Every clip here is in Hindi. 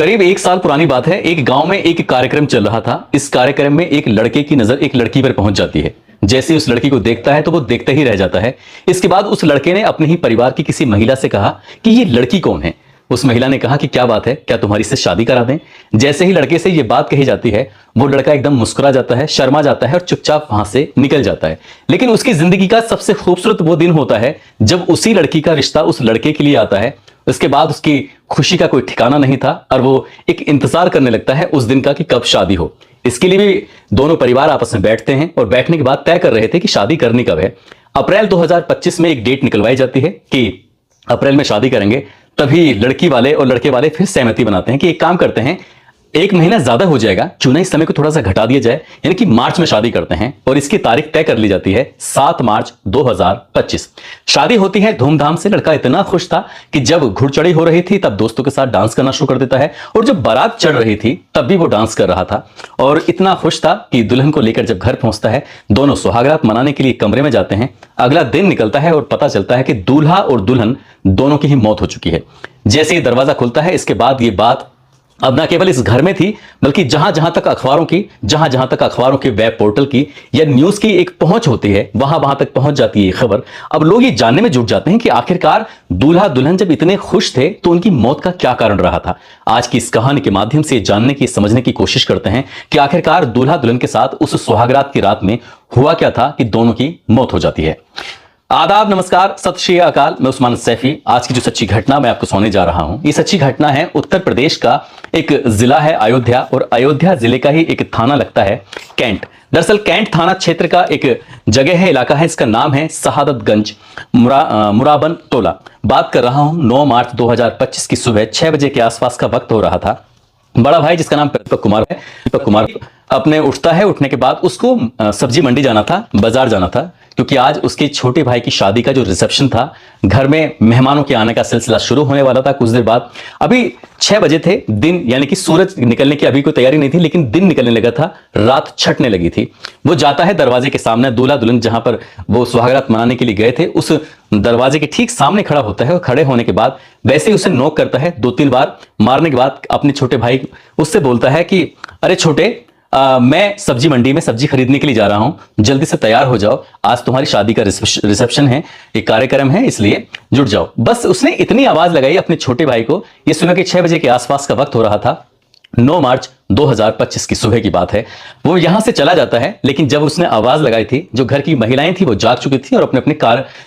करीब 1 साल पुरानी बात है। एक गांव में एक कार्यक्रम चल रहा था। इस कार्यक्रम में एक लड़के की नजर एक लड़की पर पहुंच जाती है। जैसे ही उस लड़की को देखता है तो वो देखते ही रह जाता है। इसके बाद उस लड़के ने अपने ही परिवार की किसी महिला से कहा कि ये लड़की कौन है। उस महिला ने कहा कि क्या बात है, क्या तुम्हारी से शादी करा दें। जैसे ही लड़के से ये बात कही जाती है, वो लड़का एकदम मुस्कुरा जाता है, शर्मा जाता है और चुपचाप वहां से निकल जाता है। लेकिन उसकी जिंदगी का सबसे खूबसूरत वो दिन होता है जब उसी लड़की का रिश्ता उस लड़के के लिए आता है। उसके बाद उसकी खुशी का कोई ठिकाना नहीं था और वो एक इंतजार करने लगता है उस दिन का कि कब शादी हो। इसके लिए भी दोनों परिवार आपस में बैठते हैं और बैठने के बाद तय कर रहे थे कि शादी करनी कब है। अप्रैल 2025 में एक डेट निकलवाई जाती है कि अप्रैल में शादी करेंगे। तभी लड़की वाले और लड़के वाले फिर सहमति बनाते हैं कि एक काम करते हैं, 1 महीना ज्यादा हो जाएगा, क्यों ना इस समय को थोड़ा सा घटा दिया जाए, यानी कि मार्च में शादी करते हैं। और इसकी तारीख तय कर ली जाती है 7 मार्च 2025। शादी होती है धूमधाम से। लड़का इतना खुश था कि जब घुड़चढ़ी हो रही थी तब दोस्तों के साथ डांस करना शुरू कर देता है, और जब बारात चढ़ रही थी तब भी वो डांस कर रहा था। और इतना खुश था कि दुल्हन को लेकर जब घर पहुंचता है, दोनों सुहागरात मनाने के लिए कमरे में जाते हैं। अगला दिन निकलता है और पता चलता है कि दूल्हा और दुल्हन दोनों की ही मौत हो चुकी है। जैसे ही दरवाजा खुलता है, इसके बाद ये बात अब ना केवल इस घर में थी, बल्कि जहां जहां तक अखबारों के वेब पोर्टल की या न्यूज की एक पहुंच होती है, वहां तक पहुंच जाती है ये खबर। अब लोग ये जानने में जुट जाते हैं कि आखिरकार दूल्हा दुल्हन जब इतने खुश थे तो उनकी मौत का क्या कारण रहा था। आज की इस कहानी के माध्यम से जानने की, समझने की कोशिश करते हैं कि आखिरकार दूल्हा दुल्हन के साथ उस सुहागरात की रात में हुआ क्या था कि दोनों की मौत हो जाती है। आदाब, नमस्कार, सत श्री अकाल। मैं उस्मान सैफी। आज की जो सच्ची घटना मैं आपको सुनाने जा रहा हूं, ये सच्ची घटना है उत्तर प्रदेश का एक जिला है अयोध्या, और अयोध्या जिले का ही एक थाना लगता है कैंट। दरअसल कैंट थाना क्षेत्र का एक जगह है, इलाका है, इसका नाम है शहादतगंज मुराबन टोला। बात कर रहा हूं 9 मार्च 2025 की सुबह 6 बजे के आसपास का वक्त हो रहा था। बड़ा भाई जिसका नाम दीपक कुमार है, दीपक कुमार अपने उठता है। उठने के बाद उसको सब्जी मंडी जाना था, बाजार जाना था, क्योंकि आज उसके छोटे भाई की शादी का जो रिसेप्शन था, घर में मेहमानों के आने का सिलसिला शुरू होने वाला था कुछ देर बाद। अभी 6 बजे थे, दिन यानी कि सूरज निकलने की अभी कोई तैयारी नहीं थी, लेकिन दिन निकलने लगा था, रात छटने लगी थी। वो जाता है दरवाजे के सामने, दूल्हा दुल्हन जहां पर वो सुहागरात मनाने के लिए गए थे उस दरवाजे के ठीक सामने खड़ा होता है। और खड़े होने के बाद वैसे ही उसे नॉक करता है 2-3 बार। मारने के बाद अपने छोटे भाई उससे बोलता है कि अरे छोटे, मैं सब्जी मंडी में सब्जी खरीदने के लिए जा रहा हूं, जल्दी से तैयार हो जाओ, आज तुम्हारी शादी का रिसेप्शन है, एक कार्यक्रम है, इसलिए जुट जाओ। बस उसने इतनी आवाज लगाई अपने छोटे भाई को। यह सुना कि 6 बजे के आसपास का वक्त हो रहा था, 9 मार्च 2025 की सुबह की बात है। वो यहां से चला जाता है, लेकिन जब उसने आवाज लगाई थी, जो घर की महिलाएं थी वो जाग चुकी थी और अपने अपने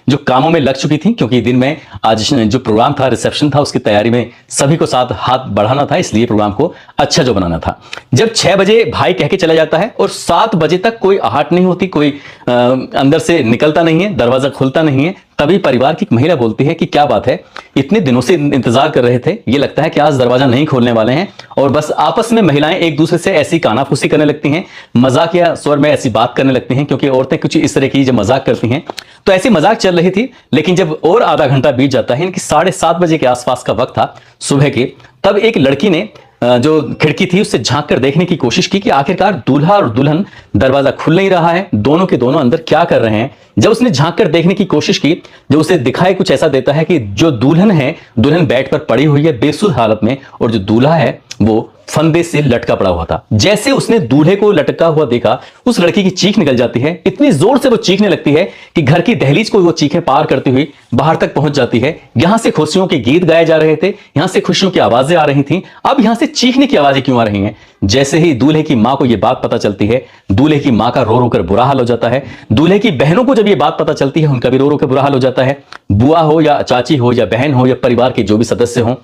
जो कामों में लग चुकी थी, क्योंकि दिन में आज जो प्रोग्राम था, रिसेप्शन था, उसकी तैयारी में सभी को साथ हाथ बढ़ाना था, इसलिए प्रोग्राम को अच्छा जो बनाना था। जब 6 बजे भाई कह के चला जाता है और 7 बजे तक कोई आहट नहीं होती, कोई अंदर से निकलता नहीं है, दरवाजा खुलता नहीं है, तभी परिवार की एक महिला बोलती है कि क्या बात है, इतने दिनों से इंतजार कर रहे थे, ये लगता है कि आज दरवाजा नहीं खोलने वाले हैं। और बस आपस में महिलाएं एक दूसरे से ऐसी कानाफूसी करने लगती हैं, मजाकिया स्वर में ऐसी बात करने लगती हैं, क्योंकि औरतें कुछ इस तरह की जब मजाक करती हैं, तो ऐसी मजाक चल रही थी। लेकिन जब और आधा घंटा बीत जाता है, इनकी 7:30 बजे के आसपास का वक्त था सुबह के, तब एक लड़की ने जो खिड़की थी उससे झांक कर देखने की कोशिश की कि आखिरकार दूल्हा और दुल्हन, दरवाजा खुल नहीं रहा है, दोनों के दोनों अंदर क्या कर रहे हैं। जब उसने झांक कर देखने की कोशिश की, जो उसे दिखाई कुछ ऐसा देता है कि जो दुल्हन है, दुल्हन बेड पर पड़ी हुई है बेसुध हालत में, और जो दूल्हा है वो फंदे से लटका पड़ा हुआ था। जैसे उसने दूल्हे को लटका हुआ देखा, उस लड़की की चीख निकल जाती है। इतनी जोर से वो चीखने लगती है कि घर की दहलीज को वो चीखें पार करती हुई बाहर तक पहुंच जाती है। यहां से खुशियों के गीत गाए जा रहे थे, यहां से खुशियों की आवाजें आ रही थी, अब यहां से चीखने की आवाजें क्यों आ रही हैं। जैसे ही दूल्हे की मां को यह बात पता चलती है, दूल्हे की मां का रो रो कर बुरा हाल हो जाता है। दूल्हे की बहनों को जब यह बात पता चलती है, उनका भी रो रो कर बुरा हाल हो जाता है। बुआ हो या चाची हो या बहन हो या परिवार के जो भी सदस्य हो,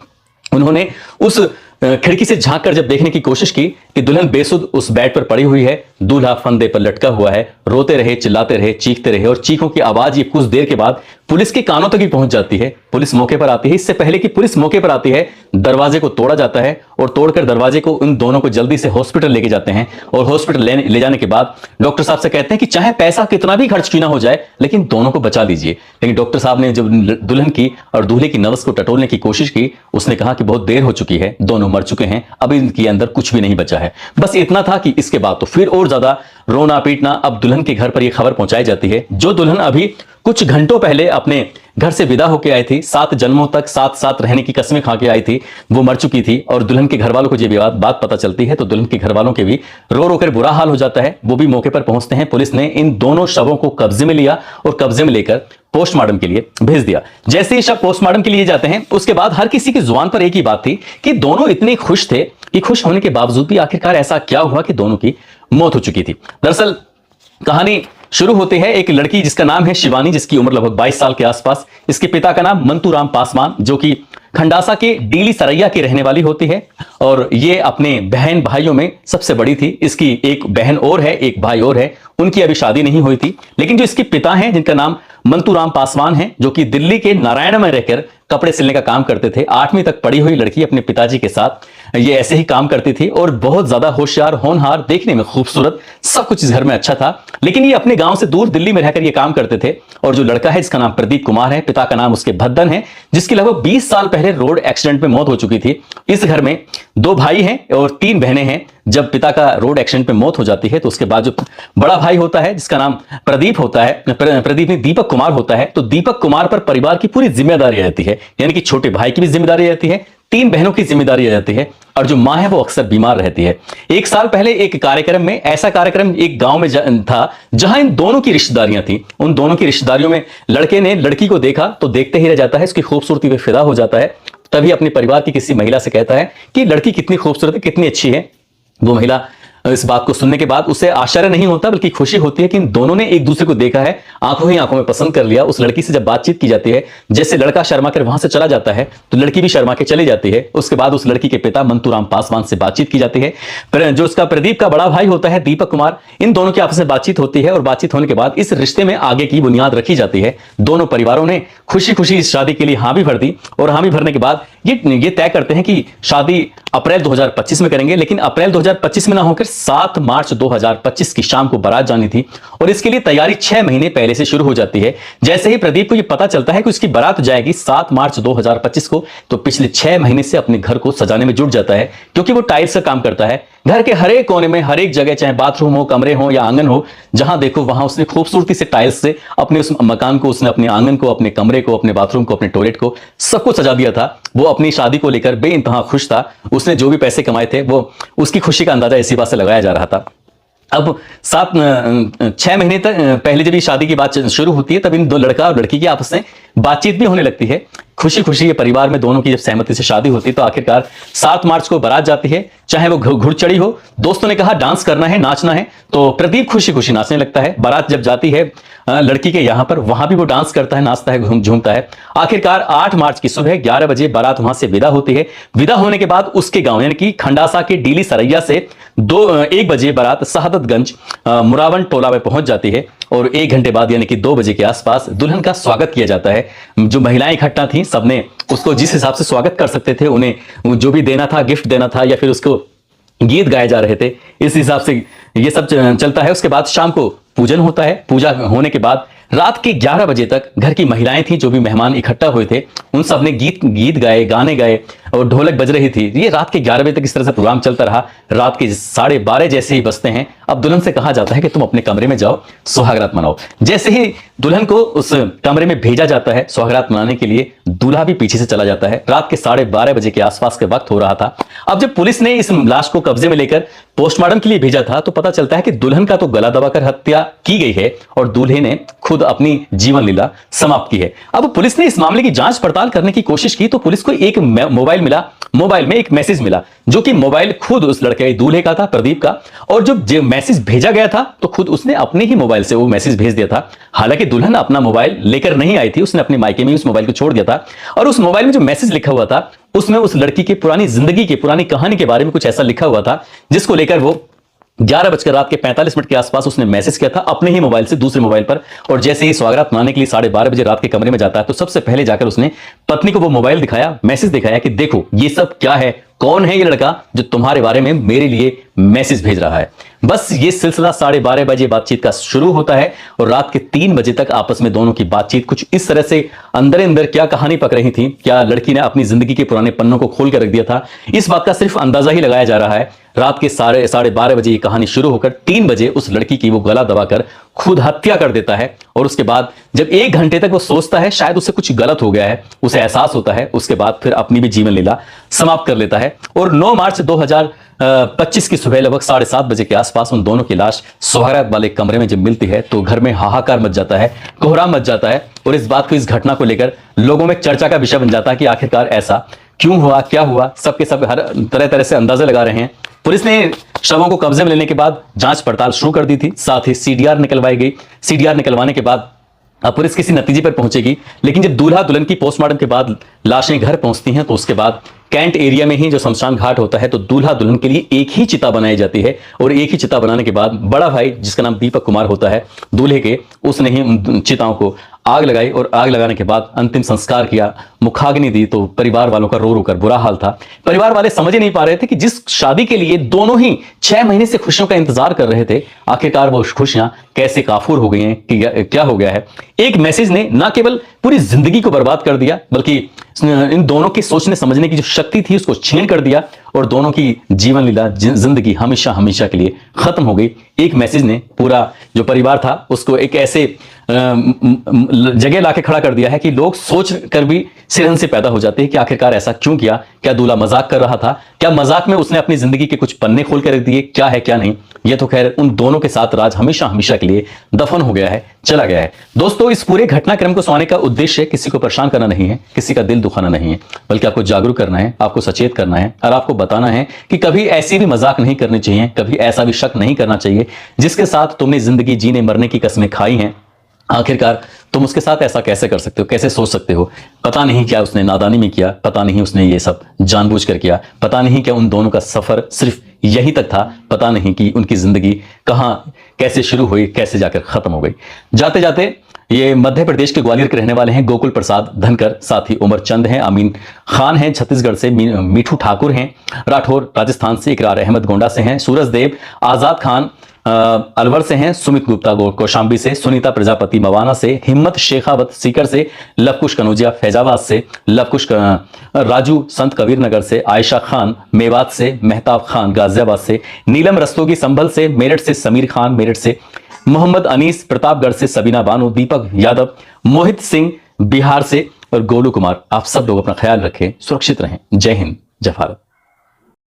उन्होंने उस खिड़की से झांक कर जब देखने की कोशिश की कि दुल्हन बेसुध उस बेड पर पड़ी हुई है, दूल्हा फंदे पर लटका हुआ है। रोते रहे, चिल्लाते रहे, चीखते रहे, और चीखों की आवाज ये कुछ देर के बाद पुलिस के कानों तक ही पहुंच जाती है। पुलिस मौके पर आती है। इससे पहले कि पुलिस मौके पर आती है, दरवाजे को तोड़ा जाता है, और तोड़कर दरवाजे को उन दोनों को जल्दी से हॉस्पिटल लेके जाते हैं। और हॉस्पिटल ले जाने के बाद डॉक्टर साहब से कहते हैं कि चाहे पैसा कितना भी खर्च क्यों ना हो जाए, लेकिन दोनों को बचा लीजिए। लेकिन डॉक्टर साहब ने जब दुल्हन की और दूल्हे की नब्ज को टटोलने की कोशिश की, उसने कहा कि बहुत देर हो चुकी है, दोनों मर चुके हैं, अब इनके अंदर कुछ भी नहीं बचा है। बस इतना था कि इसके बाद तो फिर और ज्यादा रोना पीटना। अब दुल्हन के घर पर यह खबर पहुंचाई जाती है, जो दुल्हन अभी कुछ घंटों पहले अपने घर से विदा होकर आई थी, 7 जन्मों तक साथ साथ रहने की कस्में खा के आई थी, वो मर चुकी थी। और दुल्हन के घर वालों को ये बात पता चलती है तो दुल्हन के घर वालों के भी रो रो कर बुरा हाल हो जाता है। वो भी मौके पर पहुंचते हैं। पुलिस ने इन दोनों शवों को कब्जे में लिया और कब्जे में लेकर पोस्टमार्टम के लिए भेज दिया। जैसे ही शव पोस्टमार्टम के लिए जाते हैं उसके बाद हर किसी की जुबान पर एक ही बात थी कि दोनों इतने खुश थे कि खुश होने के बावजूद भी आखिरकार ऐसा क्या हुआ कि दोनों की मौत हो चुकी थी। दरअसल कहानी शुरू होती है एक लड़की जिसका नाम है शिवानी, जिसकी उम्र लगभग 22 साल के आसपास। इसके पिता का नाम मंतूराम पासवान, जो कि खंडासा के डीली सरैया की रहने वाली होती है और ये अपने बहन भाइयों में सबसे बड़ी थी। इसकी एक बहन और है, एक भाई और है, उनकी अभी शादी नहीं हुई थी। लेकिन जो इसके पिता हैं जिनका नाम मंतूराम पासवान है, जो कि दिल्ली के नारायण में रहकर कपड़े सिलने का काम करते थे। 8वीं तक पढ़ी हुई लड़की अपने पिताजी के साथ ये ऐसे ही काम करती थी और बहुत ज्यादा होशियार, होनहार, देखने में खूबसूरत, सब कुछ इस घर में अच्छा था। लेकिन ये अपने गांव से दूर दिल्ली में रहकर ये काम करते थे। और जो लड़का है जिसका नाम प्रदीप कुमार है, पिता का नाम उसके भद्दन है, जिसकी लगभग 20 साल पहले रोड एक्सीडेंट में मौत हो चुकी थी। इस घर में 2 भाई हैं और 3 बहनें हैं। जब पिता का रोड एक्सीडेंट में मौत हो जाती है तो उसके बाद जो बड़ा भाई होता है जिसका नाम प्रदीप होता है, प्रदीप नहीं दीपक कुमार होता है, तो दीपक कुमार पर परिवार की पूरी जिम्मेदारी रहती है। यानी कि छोटे भाई की भी जिम्मेदारी रहती है, 3 बहनों की जिम्मेदारी रहती है और जो मां है वो अक्सर बीमार रहती है। 1 साल पहले एक कार्यक्रम में, ऐसा कार्यक्रम एक गांव में था जहां इन दोनों की रिश्तेदारियां थी। उन दोनों की रिश्तेदारियों में लड़के ने लड़की को देखा तो देखते ही रह जाता है, इसकी खूबसूरती पे फिदा हो जाता है। तभी अपने परिवार की किसी महिला से कहता है कि लड़की कितनी खूबसूरत है, कितनी अच्छी है। वो महिला इस बात को सुनने के बाद उसे आश्चर्य नहीं होता बल्कि खुशी होती है कि इन दोनों ने एक दूसरे को देखा है, आंखों ही आंखों में पसंद कर लिया। उस लड़की से जब बातचीत की जाती है, जैसे लड़का शर्मा कर वहां से चला जाता है तो लड़की भी शर्मा के चली जाती है। उसके बाद उस लड़की के पिता मंतूराम पासवान से बातचीत की जाती है। जो उसका प्रदीप का बड़ा भाई होता है दीपक कुमार, इन दोनों की आपस में बातचीत होती है और बातचीत होने के बाद इस रिश्ते में आगे की बुनियाद रखी जाती है। दोनों परिवारों ने खुशी खुशी इस शादी के लिए हामी भर दी और हामी भरने के बाद ये तय करते हैं कि शादी अप्रैल 2025 में करेंगे। लेकिन अप्रैल 2025 में ना होकर 7 मार्च 2025 की शाम को बारात जानी थी और इसके लिए तैयारी 6 महीने पहले से शुरू हो जाती है। जैसे ही प्रदीप को यह पता चलता है कि उसकी बारात जाएगी 7 मार्च 2025 को, तो पिछले 6 महीने से अपने घर को सजाने में जुट जाता है, क्योंकि वो टाइल्स का काम करता है। घर के हर एक कोने में, हर एक जगह, चाहे बाथरूम हो, कमरे हो या आंगन हो, जहां देखो वहां उसने खूबसूरती से टाइल्स से अपने उस मकान को, उसने अपने आंगन को, अपने कमरे को, अपने बाथरूम को, अपने टॉयलेट को, सब कुछ सजा दिया था। वो अपनी शादी को लेकर बेइंतहा खुश था। उसने जो भी पैसे कमाए थे वो उसकी खुशी का अंदाजा इसी बात से लगाया जा रहा था। अब 6 महीने तक पहले जब ये शादी की बात शुरू होती है तब इन 2 लड़का और लड़की की आपस में बातचीत भी होने लगती है। खुशी खुशी ये परिवार में दोनों की जब सहमति से शादी होती है तो आखिरकार 7 मार्च को बारात जाती है। चाहे वो घुड़चढ़ी हो, दोस्तों ने कहा डांस करना है, नाचना है, तो प्रदीप खुशी खुशी नाचने लगता है। बारात जब जाती है लड़की के यहां पर, वहां भी वो डांस करता है, नाचता है, झूमता है। आखिरकार 8 मार्च की सुबह 11 बजे बारात वहां से विदा होती है। विदा होने के बाद उसके गांव यानी कि खंडासा के डीली सरैया से 1 बजे बारात शहादतगंज मुरावन टोला में पहुंच जाती है और 1 घंटे बाद यानी कि 2 बजे के आसपास दुल्हन का स्वागत किया जाता है। जो महिलाएं इकट्ठा थी सबने उसको जिस हिसाब से स्वागत कर सकते थे, उन्हें जो भी देना था, गिफ्ट देना था या फिर उसको गीत गाए जा रहे थे, इस हिसाब से ये सब चलता है। उसके बाद शाम को पूजन होता है। पूजा होने के बाद रात के 11 बजे तक घर की महिलाएं थी, जो भी मेहमान इकट्ठा हुए थे, उन सब ने गीत गाए, गाने गाए और ढोलक बज रही थी। ये रात के 11 बजे तक इस तरह से प्रोग्राम चलता रहा। रात के 12:30 जैसे ही बजते हैं, अब दुल्हन से कहा जाता है कि तुम अपने कमरे में जाओ, सुहागरात मनाओ। जैसे ही दुल्हन को उस कमरे में भेजा जाता है सुहागरात मनाने के लिए, दूल्हा भी पीछे से चला जाता है। रात के 12:30 बजे के आसपास के वक्त हो रहा था। अब जब पुलिस ने इस लाश को कब्जे में लेकर पोस्टमार्टम के लिए भेजा था तो पता चलता है कि दुल्हन का तो गला दबाकर हत्या की गई है और दूल्हे ने खुद अपनी जीवन लीला समाप्त की है। अब पुलिस ने इस मामले की जांच पड़ताल करने की कोशिश की तो पुलिस को एक मोबाइल मिला। मोबाइल में एक मैसेज मिला, जो कि मोबाइल खुद उस लड़के दूल्हे का था, प्रदीप का। और जो मैसेज भेजा गया था तो खुद उसने अपने ही मोबाइल से वो मैसेज भेज दिया था। हालांकि दुल्हन अपना मोबाइल लेकर नहीं आई थी, उसने अपने मायके में उस मोबाइल को छोड़ दिया था। और उस मोबाइल में जो मैसेज लिखा हुआ था उसमें उस लड़की की पुरानी जिंदगी की, पुरानी कहानी के बारे में कुछ ऐसा लिखा हुआ था, जिसको लेकर वो 11:45 के आसपास उसने मैसेज किया था अपने ही मोबाइल से दूसरे मोबाइल पर। और जैसे ही स्वागत मनाने के लिए 12:30 बजे रात के कमरे में जाता है तो सबसे पहले जाकर उसने पत्नी को वो मोबाइल दिखाया, मैसेज दिखाया कि देखो ये सब क्या है, कौन है ये लड़का जो तुम्हारे बारे में मेरे लिए मैसेज भेज रहा है। बस ये सिलसिला 12:30 बजे बातचीत का शुरू होता है और रात के 3 बजे तक आपस में दोनों की बातचीत कुछ इस तरह से अंदर अंदर क्या कहानी पक रही थी, क्या लड़की ने अपनी जिंदगी के पुराने पन्नों को खोल कर रख दिया था, इस बात का सिर्फ अंदाजा ही लगाया जा रहा है। रात के 12:30 बजे ये कहानी शुरू होकर 3 बजे उस लड़की की वो गला दबाकर खुद हत्या कर देता है। और उसके बाद जब 1 घंटे तक वो सोचता है शायद उससे कुछ गलत हो गया है, उसे एहसास होता है, उसके बाद फिर अपनी भी जीवन लीला समाप्त कर लेता है। और 9 मार्च 2025 की सुबह लगभग 7:30 बजे के आसपास उन दोनों की लाश सुहागरात वाले कमरे में जब मिलती है तो घर में हाहाकार मच जाता है, कोहराम मच जाता है। और इस बात को, इस घटना को लेकर लोगों में चर्चा का विषय बन जाता है कि आखिरकार ऐसा क्यों हुआ, क्या हुआ। सबके सब हर तरह तरह से अंदाजे लगा रहे हैं। पुलिस ने शवों को कब्जे में लेने के बाद जांच पड़ताल शुरू कर दी थी, साथ ही सीडीआर निकलवाई गई। सीडीआर निकलवाने के बाद अब पुलिस किसी नतीजे पर पहुंचेगी, लेकिन जब दूल्हा दुल्हन की पोस्टमार्टम के बाद लाशें घर पहुंचती हैं तो उसके बाद कैंट एरिया में ही जो शमशान घाट होता है तो दूल्हा दुल्हन के लिए एक ही चिता बनाई जाती है। और एक ही चिता बनाने के बाद बड़ा भाई, जिसका नाम दीपक कुमार होता है दूल्हे के, उसने ही उन चिताओं को आग लगाई और आग लगाने के बाद अंतिम संस्कार किया, मुखाग्नि दी। तो परिवार वालों का रो रो कर बुरा हाल था। परिवार वाले समझ ही नहीं पा रहे थे कि जिस शादी के लिए दोनों ही 6 महीने से खुशियों का इंतजार कर रहे थे, आखिरकार वो खुशियां कैसे काफूर हो गई हैं, कि क्या हो गया है। एक मैसेज ने न केवल पूरी जिंदगी को बर्बाद कर दिया, बल्कि इन दोनों की सोचने समझने की जो शक्ति थी उसको छीन कर दिया और दोनों की जीवन लीला, जिंदगी हमेशा हमेशा के लिए खत्म हो गई। एक मैसेज ने पूरा जो परिवार था उसको एक ऐसे जगह लाके खड़ा कर दिया है कि लोग सोच कर भी सिरहन से पैदा हो जाते हैं कि आखिरकार ऐसा क्यों किया। क्या दूल्हा मजाक कर रहा था? क्या मजाक में उसने अपनी जिंदगी के कुछ पन्ने खोल कर रख दिए? क्या है क्या नहीं, ये तो खैर उन दोनों के साथ राज हमेशा हमेशा के लिए दफन हो गया है, चला गया है। दोस्तों, इस पूरे घटनाक्रम को सुनाने का उद्देश्य किसी को परेशान करना नहीं है, किसी का दिल दुखाना नहीं है, बल्कि आपको जागरूक करना है, आपको सचेत करना है और आपको बताना है कि कभी ऐसी भी मजाक नहीं करनी चाहिए, कभी ऐसा भी शक नहीं करना चाहिए जिसके साथ तुमने जिंदगी जीने मरने की कस्में खाई हैं। आखिरकार तुम उसके साथ ऐसा कैसे कर सकते हो, कैसे सोच सकते हो? पता नहीं क्या उसने नादानी में किया, पता नहीं उसने ये सब जानबूझ कर किया, पता नहीं क्या उन दोनों का सफर सिर्फ यही तक था, पता नहीं कि उनकी जिंदगी कहां कैसे शुरू हुई, कैसे जाकर खत्म हो गई। जाते जाते ये मध्य प्रदेश के ग्वालियर के रहने वाले हैं गोकुल प्रसाद धनकर, साथ ही उमर चंद हैं, अमीन खान हैं छत्तीसगढ़ से, मीठू ठाकुर हैं राठौर राजस्थान से, इकरार अहमद गोंडा से हैं, सूरज देव आजाद खान अलवर से हैं, सुमित गुप्ता कौशाम्बी से, सुनीता प्रजापति मवाना से, हिम्मत शेखावत सीकर से, लवकुश कनौजिया फैजाबाद से, लवकुश राजू संत कबीर नगर से, आयशा खान मेवात से, मेहताब खान गाजियाबाद से, नीलम रस्तोगी संभल से, मेरठ से समीर खान मेरठ से, मोहम्मद अनीस प्रतापगढ़ से, सबीना बानो, दीपक यादव, मोहित सिंह बिहार से और गोलू कुमार। आप सब लोग अपना ख्याल रखें, सुरक्षित रहें। जय हिंद, जय भारत।